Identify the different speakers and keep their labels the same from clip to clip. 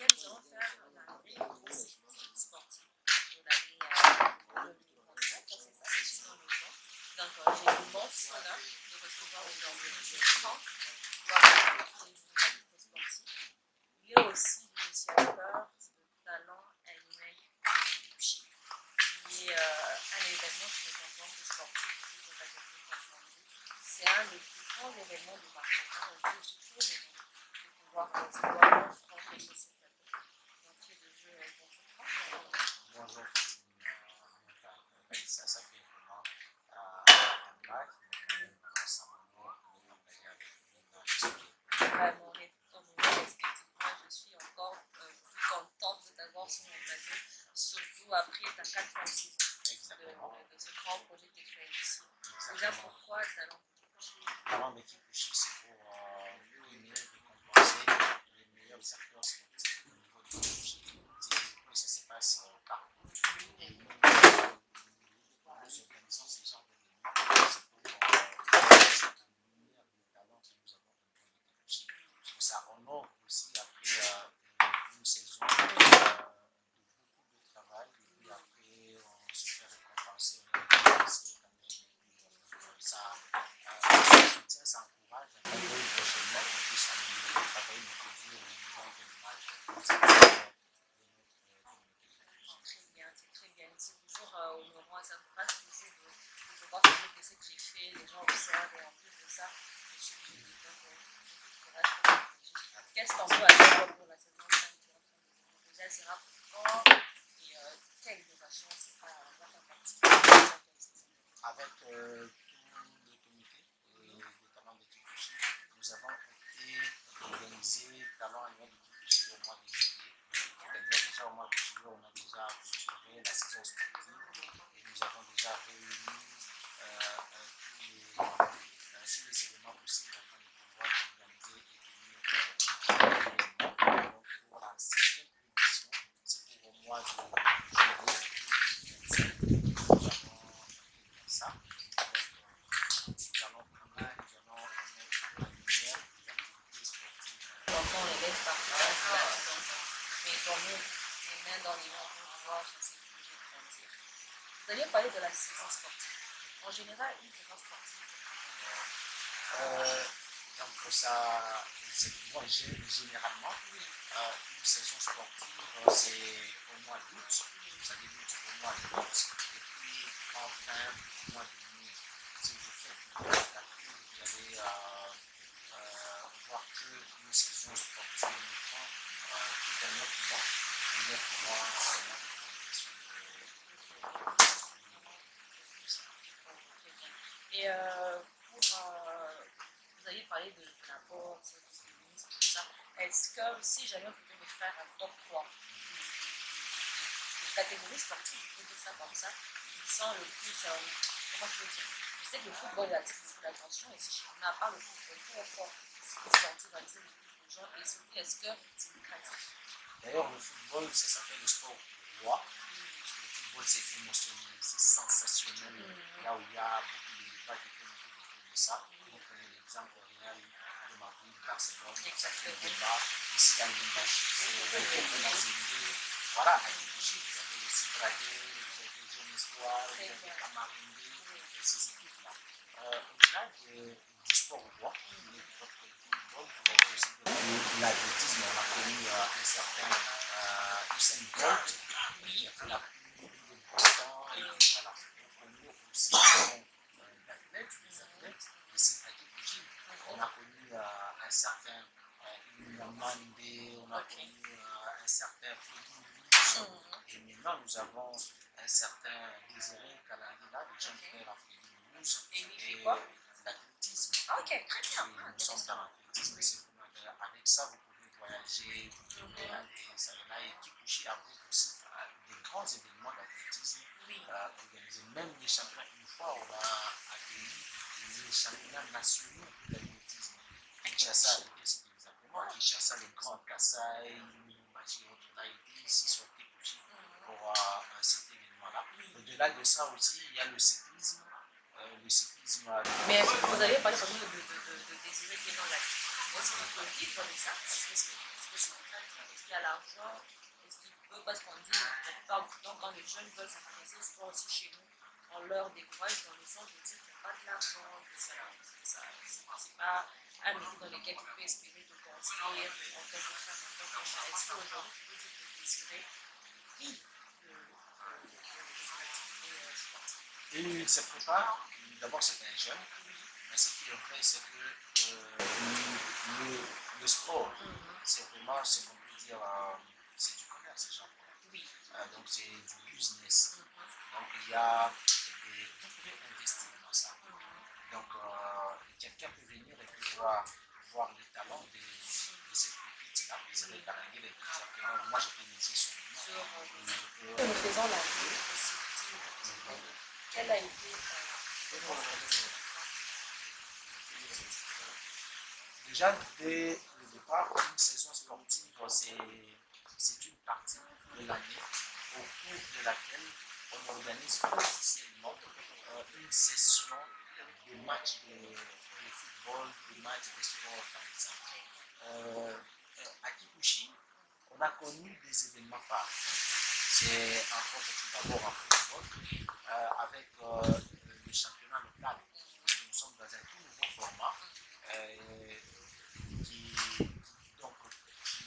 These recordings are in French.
Speaker 1: lequel nous allons faire la réussite sportive pour l'année 2037. C'est ça, je suis dans le temps. Donc, j'ai l'immense honneur de recevoir aujourd'hui M. Franck, qui est journaliste sportif. Il est aussi l'initiateur de Talent Animé Kikuchi, qui est un événement qui est un concours sportif de toutes les catégories confondues. C'est un des plus grands événements du marketing et je suis très émue de pouvoir recevoir Franck sur cette plateau. D'entrée de jeu, bonjour Franck.
Speaker 2: Bonjour, ça fait vraiment un blague, mais récemment, on a travaillé avec lui dans l'histoire.
Speaker 1: Vraiment, effectivement, je suis encore plus contente de t'avoir sur mon plateau, surtout après ta 4e saison de ce grand projet que tu as ici. Déjà, pourquoi Talent Kikuchi?
Speaker 2: Talent de Kikuchi, c'est pour donner, récompenser les meilleurs acteurs sportifs au niveau de Kikuchi. Ça se passe partout. Et nous organisons ce genre d'événements. C'est pour soutenir les talents que nous avons au niveau de Kikuchi. Ça honore aussi après une saison de beaucoup de travail. Et puis après, on se fait récompenser, on est récompensé quand même. Ça soutient, ça encourage à ce que prochainement, on puisse améliorer, travailler beaucoup dur au niveau de l'image positive de notre communauté.
Speaker 1: C'est très bien. C'est toujours au moment, ça me passe toujours de voir que ce que j'ai fait, les gens observent et en plus de ça, je suis obligée de dire courage pour le projet. Qu'est-ce qu'on peut attendre pour la saison 5 qui est en train de venir? Déjà, elle sera plus grande et quelle innovation sera va faire partie de cette saison?
Speaker 2: Avec tout le comité de talent de Kikuchi, nous avons été organiser talent annuel de Kikuchi au mois de juillet. C'est-à-dire déjà au mois de juillet, on a déjà clôturé la saison sportive et nous avons déjà réuni tous les événements possibles afin de pouvoir organiser et tenir l'événement. Donc pour la 5e édition, c'est pour au mois de juillet 2025. Nous avons fait ça. Donc, nous allons mettre la lumière des activités sportives.
Speaker 1: L'enfant élève partage, mais pour nous, les mains dans les mains pour pouvoir faire ces projets grandir. Vous allez parler de la saison sportive. En général, une saison sportive.
Speaker 2: Donc ça, moi généralement, une saison sportive, c'est au mois d'août, ça débute au mois d'août, et puis enfin au mois de mai. Si vous faites le calcul, vous allez voir qu'une saison sportive nous prend tout un autre mois. 9 mois, c'est la réalisation de
Speaker 1: Et vous avez parlé de la boxe, du féminisme, tout ça. Est-ce que si jamais vous pouvez me faire un top 3 des catégories sportives, je peux dire ça comme ça, qui sont le plus, comment je peux dire, je sais que le football attire beaucoup l'attention et si on n'a pas le football, pourquoi le sportif attire le plus de gens et surtout est-ce que c'est lucratif?
Speaker 2: D'ailleurs, le football, ça s'appelle le sport roi. Le football, c'est émotionnel, c'est sensationnel. Là où il y a beaucoup de débats qui tournent autour de ça. Vous prenez l'exemple Real de Madrid, Barcelone, ça fait débat. Ici, à Lubumbashi, c'est le Copenhague. Voilà, à Kikuchi, vous avez aussi Braguer, vous avez Jeune Espoir, vous avez Camarinde, et ces équipes-là. Au-delà du sport roi, le football, vous avez aussi l'athlétisme. On a connu un certain Usain Bolt qui a fait la pluie de Boston et puis voilà. On a connu aussi des athlètes ici à Kikuchi. On a connu un certain Inamande, on a connu un certain Freddy et maintenant nous avons un certain Désiré Kalandela, le jeune frère à Freddy Mulhouse.
Speaker 1: Et lui, fait quoi?
Speaker 2: L'athlétisme.
Speaker 1: Ok, très bien.
Speaker 2: Nous sommes dans l'athlétisme. Avec ça, vous pouvez voyager, vous pouvez aller, ça là. Et Kikuchi abrite aussi des grands événements d'athlétisme organisés. Même les championnats, une fois, on a accueilli les championnats nationaux d'athlétisme. Kinshasa, exactement. Kinshasa, le Grand Kassai, Lubumbashi, on a été ici sur Kikuchi pour cet événement-là. Au-delà de ça aussi, il y a le cyclisme.
Speaker 1: Mais vous avez parlé de Désiré qui est dans l'activité. Est-ce qu'on peut vivre de ça? Est-ce que c'est qui a l'argent, est-ce qu'il peut, parce qu'on dit, la plupart du temps, quand les jeunes veulent s'intéresser au sport aussi chez nous, on leur décourage dans le sens de dire qu'il n'y a pas de l'argent, que c'est pas un métier dans lequel tu peux espérer te construire en tant que femme, en tant qu'homme. Est-ce qu'aujourd'hui, tu peux dire que tu désirais vivre de sportive?
Speaker 2: Et il se prépare, d'abord c'est un jeune, mais ce qui est vrai, c'est que le sport, c'est vraiment ce qu'on peut dire, c'est du commerce, genre.
Speaker 1: Oui.
Speaker 2: Donc c'est du business. Donc il y a vous pouvez investir dans ça. Donc quelqu'un peut venir et puis voir les talents de cette petite-là, des élèves carrément, et puis dire que non, moi je peux miser sur lui.
Speaker 1: Nous faisons la vie aussi. Quelle a été
Speaker 2: déjà, dès le départ, une saison sportive, c'est une partie de l'année au cours de laquelle on organise officiellement une session de matchs de football, de matchs de sport, par exemple. À Kikuchi, on a connu des événements phares. C'est encore tout d'abord en football, avec le championnat local, parce que nous sommes dans un tout nouveau format. Donc,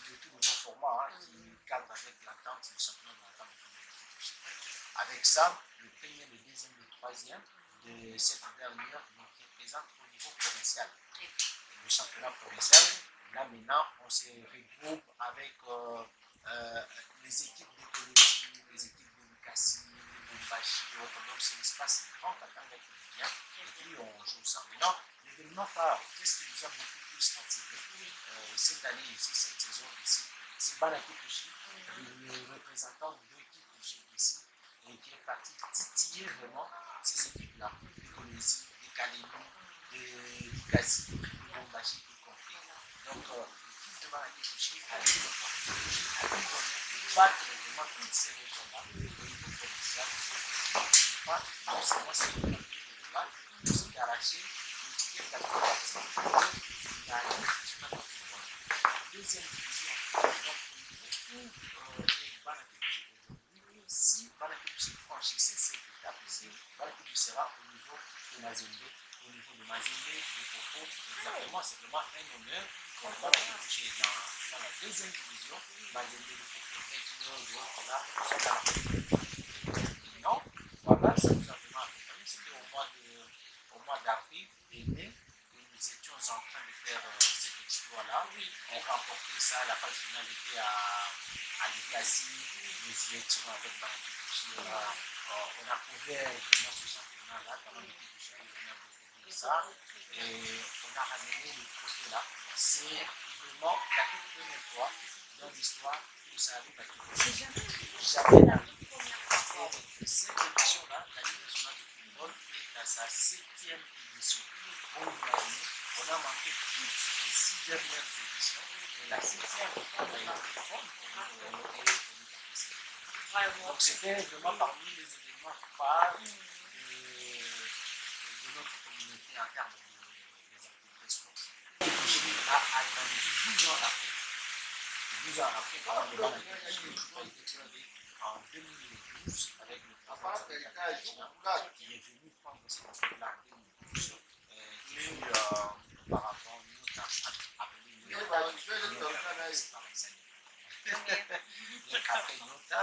Speaker 2: le tout nouveau format qui cadre avec l'entente du championnat de l'entente de l'équipe. Avec ça, le premier, le deuxième, le troisième de cette dernière nous représente au niveau provincial. Le championnat provincial, là maintenant, on se regroupe avec les équipes d'écologie, les équipes de Lucassi, de Bumbashi, donc c'est l'espace grand à Tanga qui vient, et puis on joue ça. Maintenant, l'événement phare, qu'est-ce qui nous a beaucoup plus attiré cette année ici, cette saison ici, c'est Bana Kikuchi, le représentant de Kikuchi ici, et qui est parti titiller vraiment ces équipes-là, d'écologie, de Kalemi, de Lucassi, de Bumbashi y compris. Donc, l'équipe de Bana Kikuchi a eu l'opportunité, a eu de battre vraiment toutes ces régions-là au niveau provincial, et pas non seulement c'est le de battre, mais aussi d'arracher le ticket qualificatif de la Ligue nationale de football. Deuxième division, donc au niveau des Bana Kikuchi aujourd'hui, si Bana Kikuchi franchissait cette étape ici, Bana Kikuchi sera au niveau de Mazembe, au niveau de Mazembe, de Popo, exactement, c'est vraiment un honneur pour Bana Kikuchi dans la deuxième division, Mazembe, de Popo, Vecchio, de Okola, sont dans la première. Non, voilà, ça nous a vraiment accompagné, c'était au mois d'avril dernier, et nous étions en train de faire cet exploit-là. On remportait ça, la phase finale était à Lucassi, nous y étions avec Bana Kikuchi, on a couvert vraiment ce championnat-là, quand même Kikuchi a vraiment beaucoup de ça, et on a ramené le trophée-là. C'est vraiment la toute première fois dans l'histoire que ça arrive à Kikuchi. Jamais arrivé. Et cette édition-là, la Ligue nationale de football est à sa 7e édition. Pour vous imaginer, on a manqué toutes les 6 dernières éditions, et la 7e, on a été bonne pour nous donc c'était vraiment parmi les événements phares de notre communauté en termes des activités sportives. Kikuchi a attendu 12 ans après. 12 ans après, par exemple, Bana Kikuchi a été créé en 2012 avec le président qui est venu prendre cette équipe-là en 2012, qui fut auparavant appelé Nyota, c'est par les années. Donc après Nyota,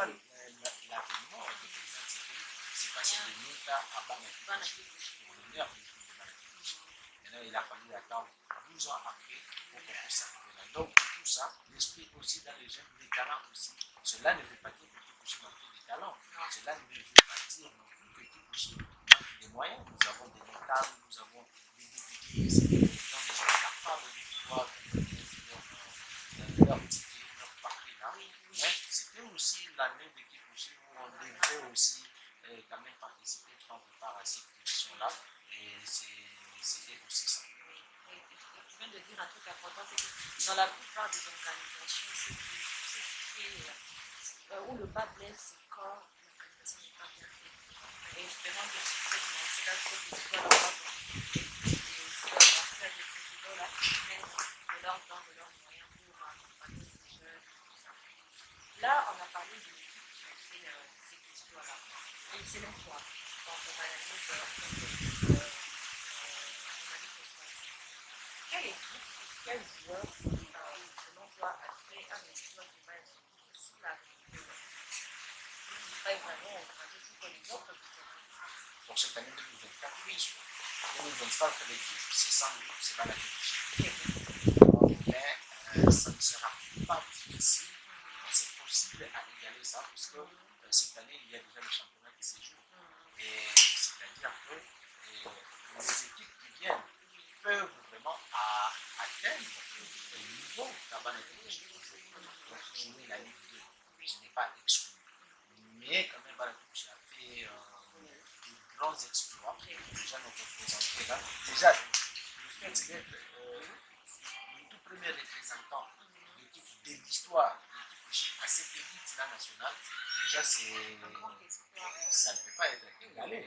Speaker 2: l'avènement du président Thierry s'est passé de Nyota à Bana Kikuchi pour l'honneur de l'équipe de Bana Kikuchi. Maintenant, il a fallu attendre 12 ans après pour qu'on puisse arriver là. Donc, tout ça, l'esprit aussi dans les jeunes, les talents aussi. Cela ne veut pas dire que Kikuchi manque des talents. Cela ne veut pas dire non plus que Kikuchi manque des moyens. Nous avons des notables, nous avons des députés ici, des présidents, des gens capables de pouvoir leur ticket, leur partie là. Mais c'était aussi l'année de Kikuchi où on devait aussi quand même participer, prendre part à cette émission-là. Et c'était aussi ça.
Speaker 1: Tu viens de dire un truc important, c'est que dans la plupart des organisations, ce qui fait où le bas blesse, c'est quand l'organisation n'est pas bien faite. Et espérons que sur cette lancée-là, cette histoire va et aussi faire des présidents là qui prennent de leur temps, de leurs moyens pour accompagner les jeunes et tout ça. c'est l'emploi. Quand on analyse on a dit que quelle équipe, quel joueur, selon toi, a fait un exploit qui va être sous la vraiment toujours pour les autres.
Speaker 2: Pour cette année 2024, bien sûr. 2024, l'équipe, c'est sans doute, c'est dans la technique. Mais ça ne sera pas difficile. C'est possible à égaler ça, parce que cette année, il y a déjà le championnat qui se joue. Et c'est-à-dire que les équipes qui viennent peuvent vraiment atteindre le niveau d'Abana Technique. Donc, jouer la Ligue 2, ce n'est pas exclu. Mais quand même, Balatou a fait de grands exploits. Déjà, nous représenter là. Déjà, le fait d'être le tout premier représentant de l'équipe de l'histoire de l'équipe de Chine à cette élite-là nationale, déjà, ça ne peut pas être égalé.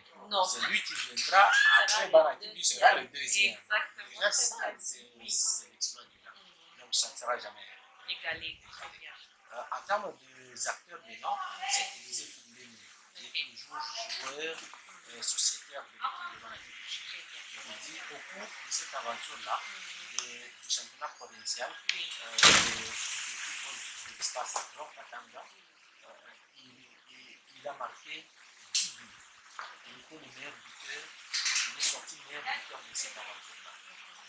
Speaker 2: C'est lui qui viendra après Balatou, lui sera le deuxième.
Speaker 1: Exactement.
Speaker 2: Déjà, ça, c'est l'exploit déjà. Donc, ça ne sera jamais
Speaker 1: égalé. Très bien.
Speaker 2: En termes des acteurs maintenant, c'est Élisée Fouleni, qui est toujours joueur sociétaire de l'équipe de Banatou. Je vous dis, au cours de cette aventure-là, du championnat provincial de football de l'espace Nord Katanga, il a marqué 10 buts. Il était le meilleur buteur, il est sorti meilleur buteur de cette aventure-là.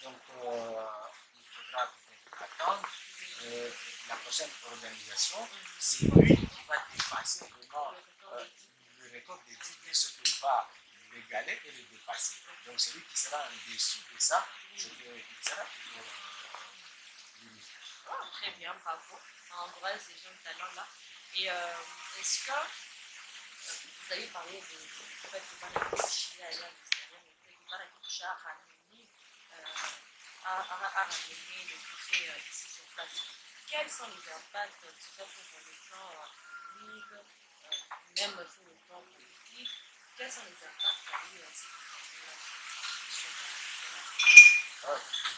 Speaker 2: Donc, il faudra peut-être attendre. La prochaine organisation, c'est lui qui va dépasser vraiment le record de 10 buts, ce qu'il va l'égaler et le dépasser. Donc celui qui sera en dessous de ça, c'est qu'il sera toujours l'unique.
Speaker 1: Très bien, bravo. On encourage ces jeunes talents-là. Et est-ce que vous avez parlé du fait que Banatou a ramené le budget ici sur place? Quels sont les impacts du fait pour le plan économique, même sur le plan politique? Quels sont les impacts qu'il y a eu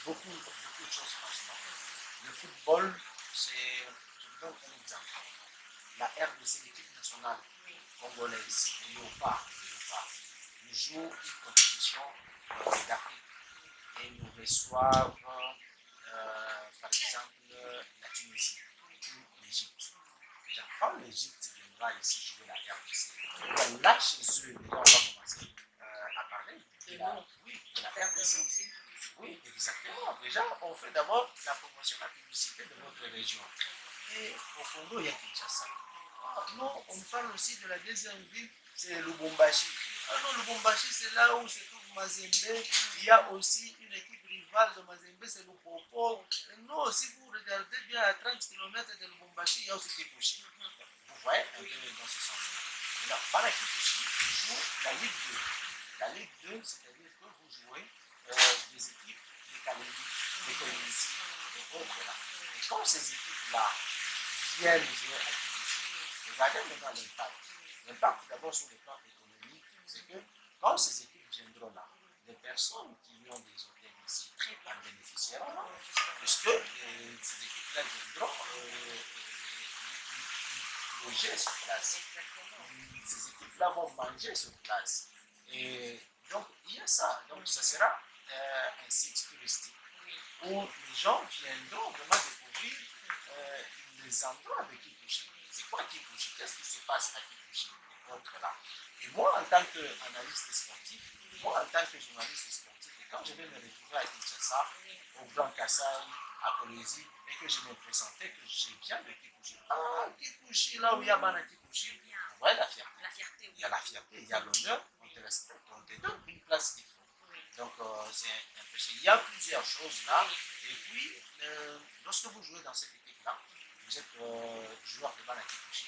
Speaker 2: Beaucoup de choses, franchement. Le football, c'est. Je vous donne un exemple. La RDC, l'équipe nationale congolaise, les Léopards, nous jouons une compétition d'Afrique et nous reçoivent, par exemple, la Tunisie ou l'Égypte. Quand l'Égypte viendra ici jouer la RDC, là chez eux, déjà on va commencer à parler de la RDC. Oui, exactement. Déjà, on fait d'abord la promotion, la publicité de notre région. Et au Congo, il y a Kinshasa. Non, on parle aussi de la deuxième ville, c'est Lubumbashi. Ah non, Lubumbashi, c'est là où se trouve Mazembe. Il y a aussi une équipe rivale de Mazembe, c'est Lupopo. Non, si vous regardez bien à 30 km de Lubumbashi, il y a aussi Kipushi. Vous voyez un peu dans ce sens. Maintenant, Bana Kipushi joue la Ligue 2. La Ligue 2, c'est-à-dire que vous jouez des équipes de Calédonie, de Polynésie et autres là. Et quand ces équipes-là viennent jouer à Kipushi, regardez maintenant l'impact. L'impact d'abord sur le plan économique, c'est que quand ces équipes viendront là, les personnes qui ont des hôtels ici en bénéficieront, puisque ces équipes-là viendront loger sur place. Ces équipes-là vont manger sur place. Et donc, il y a ça. Donc, ça sera un site touristique où les gens viendront vraiment découvrir les endroits de Kipushi. C'est quoi Kipushi? Qu'est-ce qui se passe à Kipushi? Là. Et moi, en tant qu'analyste sportif, moi, en tant que journaliste sportif, et quand je vais me retrouver à Kinshasa, au Grand Kassai, à Kolwezi, et que je me présentais, que je viens de Kipushi. Ah, Kipushi, là où il y a Bana Kipushi, vous voyez la fierté. Il y a la fierté, il y a l'honneur, on te respecte, on te donne une place qu'il faut. Donc, c'est un peu ça. Il y a plusieurs choses là. Et puis, lorsque vous jouez dans cette équipe-là, vous êtes joueur de Bana Kipushi,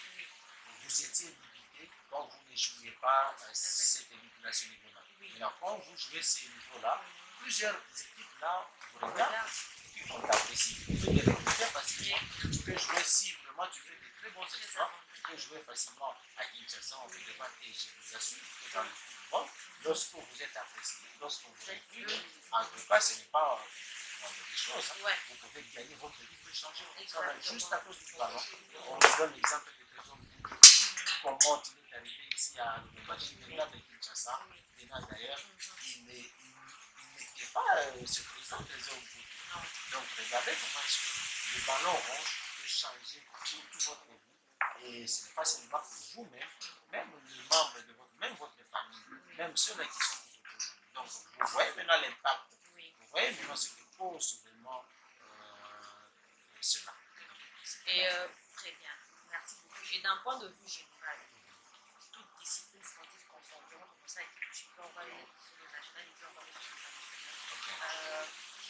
Speaker 2: vous étiez limité quand vous ne jouiez pas cette équipe-là, ce niveau-là. Maintenant, quand vous jouez ces niveaux-là, plusieurs équipes-là vous regardent et puis on t'apprécie. Tu peux les recruter facilement. Tu peux jouer si vraiment tu fais de très bons exploits. Tu peux jouer facilement à Kinshasa, en fait, et je vous assure que dans le football, lorsque vous êtes apprécié, lorsque vous recrutez, en tout cas, ce n'est pas des choses. Hein. Vous pouvez gagner votre vie, vous pouvez changer votre travail juste à cause du ballon. On nous donne l'exemple de Trésor. Comment il est arrivé ici à Lubumbashi, Bena de Kinshasa, Bena d'ailleurs, il n'était pas ce président des hommes. Donc regardez comment le ballon rond peut changer toute votre vie. Et ce n'est pas seulement pour vous-même, même les membres de même votre famille, même ceux-là qui sont tout autour de vous. Donc vous voyez maintenant l'impact. Vous voyez maintenant ce que cause vraiment cela.
Speaker 1: Et très bien, merci beaucoup. Et d'un point de vue général, toute discipline sportive confondue, on va commencer avec le chipon, on va aller sur le national et puis on va aller sur le national.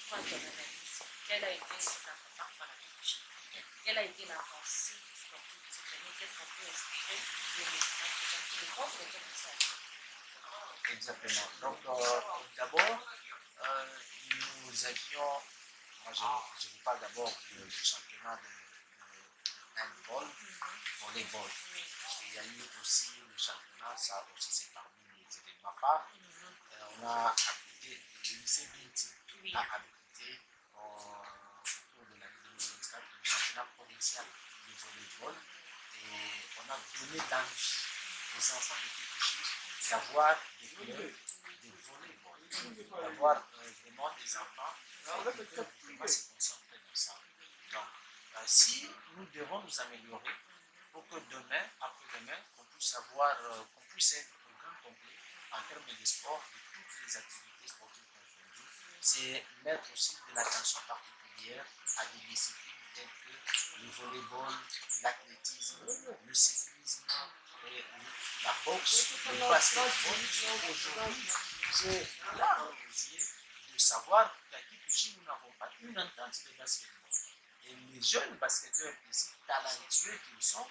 Speaker 1: Quoi ton analyse? Quelle a été ta part par la Kikuchi? Quelle a été l'avancée sportive de cette année? Qu'est-ce qu'on peut espérer de maintenant que les comptes lesquels nous sommes?
Speaker 2: Exactement. Donc d'abord, nous avions, moi je vous parle d'abord du championnat de handball, du volleyball. Il y a eu aussi le championnat, ça aussi c'est parmi les événements phares. On a habité, le lycée Binti a habité autour de l'année 2024 le championnat provincial de volleyball. Et on a donné l'envie aux enfants de Kikuchi d'avoir des clubs de volleyball, d'avoir vraiment des enfants qui peuvent vraiment se concentrer dans ça. Donc, si nous devons nous améliorer pour que demain, après-demain, qu'on puisse avoir, qu'on puisse être au grand complet en termes de sport, de toutes les activités sportives confondues, c'est mettre aussi de l'attention particulière à des disciplines telles que le volleyball, l'athlétisme, le cyclisme, et la boxe, le basketball. Aujourd'hui, j'ai là aux yeux de savoir qu'à Kikuchi, nous n'avons pas une entente de basketball. Et les jeunes basketteurs ici, talentueux qu'ils sont,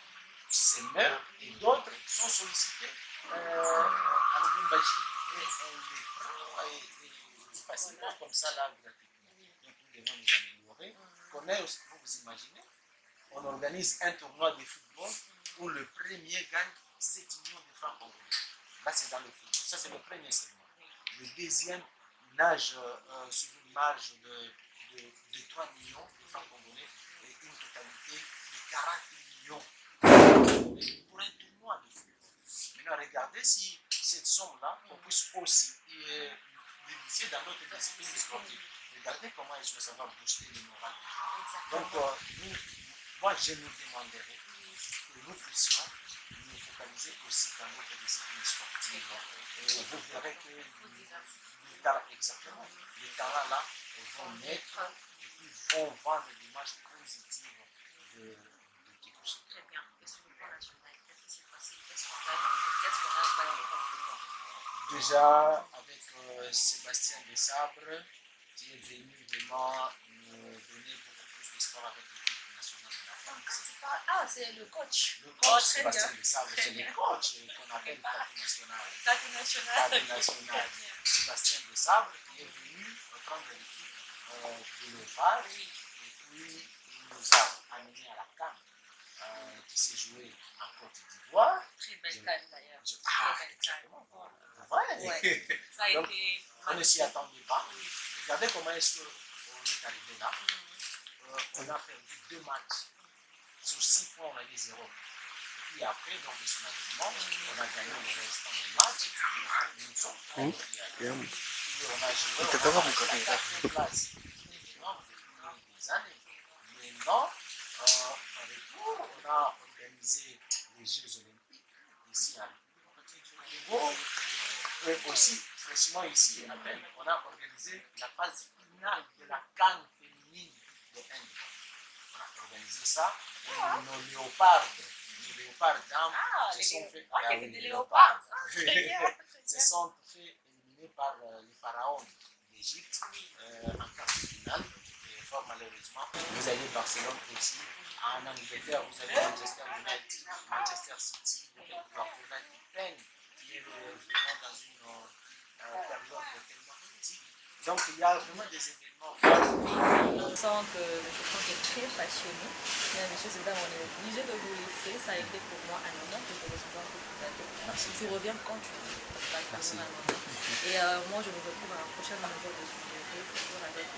Speaker 2: se meurent et d'autres sont sollicités à Lubumbashi et on les prend facilement comme ça là gratuitement. Donc nous devons nous améliorer. Vous vous imaginez, on organise un tournoi de football où le premier gagne 7 millions de francs congolais. Là c'est dans le football, ça c'est le premier segment. Le deuxième nage sur une marge de 3 millions de francs congolais et une totalité de 40 millions pour un tournoi de football. Maintenant, regardez si cette somme-là, on puisse aussi l'initier dans d'autres disciplines sportives. Regardez comment est-ce que ça va booster le moral des gens. Donc, moi, je nous demanderais que nous puissions nous focaliser aussi dans d'autres disciplines sportives. Et vous verrez que les talents, exactement, les talents là vont naître et puis vont vendre l'image positive de Kikuchi.
Speaker 1: Très bien. Et sur le plan national, qu'est-ce qui s'est passé? Qu'est-ce qu'on a dans le
Speaker 2: Déjà, avec Sébastien Desabre, qui est venu vraiment nous donner beaucoup plus d'espoir avec l'équipe nationale de la France.
Speaker 1: Ah, c'est le coach.
Speaker 2: Le coach Sébastien Desabre, c'est le coach qu'on appelle Tati National.
Speaker 1: Tati National.
Speaker 2: Tati National. Sébastien Desabre qui est venu prendre l'équipe de l'OVAR et puis il nous a amené à la CAN qui s'est jouée en Côte d'Ivoire.
Speaker 1: Très belle canne d'ailleurs.
Speaker 2: Exactement. Ouais.
Speaker 1: Ça a
Speaker 2: Donc,
Speaker 1: été.
Speaker 2: On ne s'y attendait pas. Regardez comment est-ce qu'on est arrivé là. On a perdu 2 matchs. Sur 6 points, on avait 0. Et puis après, donc, de son alignement, on a gagné le restant des matchs. Nous sommes on a joué, on a fait la 4e place. Maintenant, depuis des années. Maintenant, en retour, on a organisé les Jeux Olympiques ici à Lubumbashi. Et aussi, fraîchement ici à Athènes, on a organisé la phase finale de la CAN féminine de handball. On a organisé ça et nos léopards dames se sont fait.
Speaker 1: des léopards.
Speaker 2: Se sont fait éliminer par les pharaons d'Égypte en quart de finale. Et fort malheureusement, vous avez Barcelone aussi. En Angleterre, vous avez Manchester United, Manchester City, Guardiola qui peine, qui est vraiment dans une période tellement critique. Donc il y a vraiment des événements.
Speaker 1: On sent que le chauffeur est très passionné. Mais monsieur Zedam, on est obligé de vous laisser. Ça a été pour moi un honneur de vous recevoir pour vous plateau. Tu reviens quand tu veux.
Speaker 2: Merci.
Speaker 1: Et moi, je vous retrouve à la prochaine numéro de Sujet toujours avec